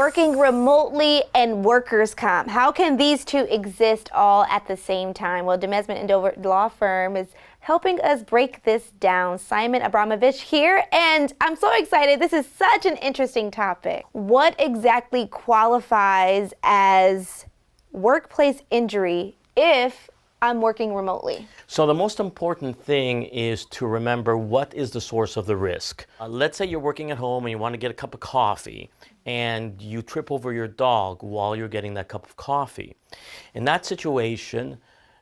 working remotely and workers' comp. How can these two exist all at the same time? Well, Demesman and Dover Law Firm is helping us break this down. Simon Abramovich here, and I'm so excited. This is such an interesting topic. What exactly qualifies as workplace injury if I'm working remotely? So the most important thing is to remember what is the source of the risk. Let's say you're working at home and you want to get a cup of coffee and you trip over your dog while you're getting that cup of coffee. In that situation,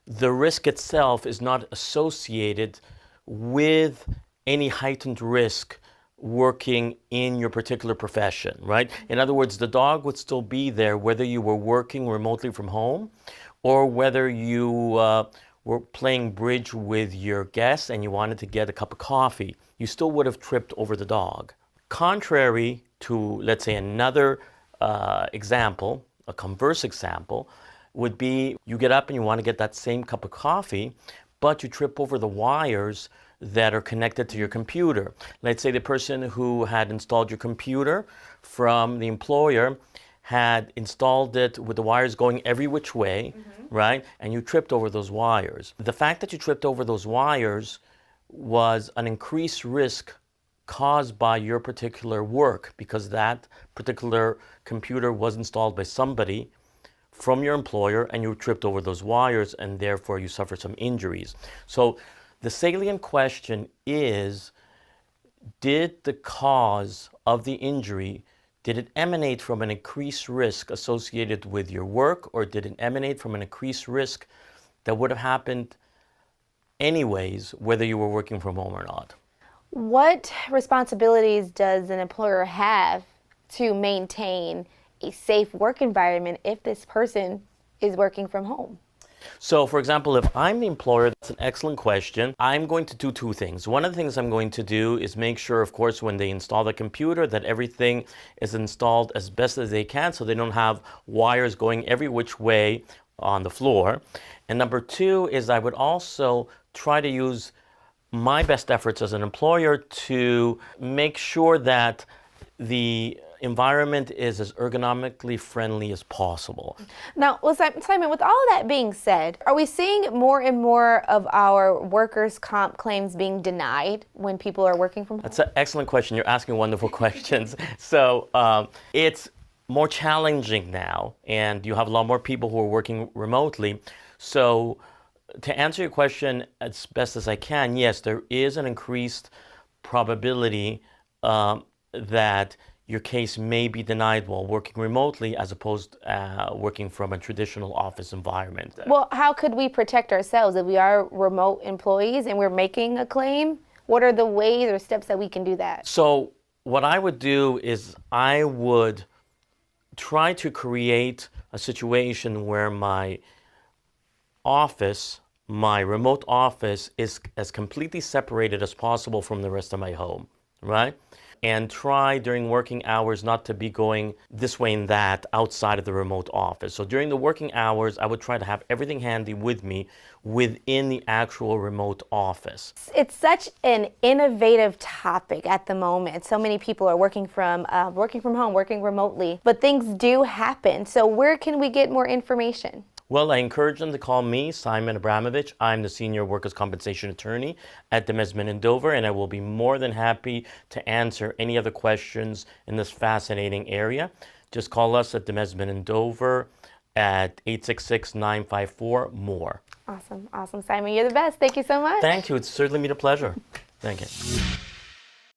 the risk itself is not associated with any heightened risk working in your particular profession, right? In other words, the dog would still be there whether you were working remotely from home or whether you were playing bridge with your guests and you wanted to get a cup of coffee. You still would have tripped over the dog. Contrary to, let's say, another example, a converse example, would be you get up and you want to get that same cup of coffee, but you trip over the wires that are connected to your computer. Let's say the person who had installed your computer from the employer had installed it with the wires going every which way, right? And you tripped over those wires. The fact that you tripped over those wires was an increased risk caused by your particular work because that particular computer was installed by somebody from your employer and you tripped over those wires and therefore you suffered some injuries. So the salient question is, did the cause of the injury, did it emanate from an increased risk associated with your work, or did it emanate from an increased risk that would have happened anyways, whether you were working from home or not? What responsibilities does an employer have to maintain a safe work environment if this person is working from home? So, for example, if I'm the employer, that's an excellent question. I'm going to do two things. One of the things I'm going to do is make sure, of course, when they install the computer, that everything is installed as best as they can so they don't have wires going every which way on the floor. And number two is I would also try to use my best efforts as an employer to make sure that the environment is as ergonomically friendly as possible. Now, well, Simon, with all of that being said, are we seeing more and more of our workers' comp claims being denied when people are working from home? That's an excellent question. You're asking wonderful questions. So it's more challenging now, and you have a lot more people who are working remotely. So to answer your question as best as I can, yes, there is an increased probability that your case may be denied while working remotely as opposed to working from a traditional office environment. Well, how could we protect ourselves if we are remote employees and we're making a claim? What are the ways or steps that we can do that? So what I would do is I would try to create a situation where my office, my remote office, is as completely separated as possible from the rest of my home, right? And try during working hours not to be going this way and that outside of the remote office. So during the working hours, I would try to have everything handy with me within the actual remote office. It's such an innovative topic at the moment. So many people are working from home, working remotely, but things do happen. So where can we get more information? Well, I encourage them to call me, Simon Abramovich. I'm the Senior Workers' Compensation Attorney at Demesman and Dover, and I will be more than happy to answer any other questions in this fascinating area. Just call us at Demesman and Dover at 866-954-MORE. Awesome, awesome. Simon, you're the best. Thank you so much. Thank you. It's certainly been a pleasure. Thank you.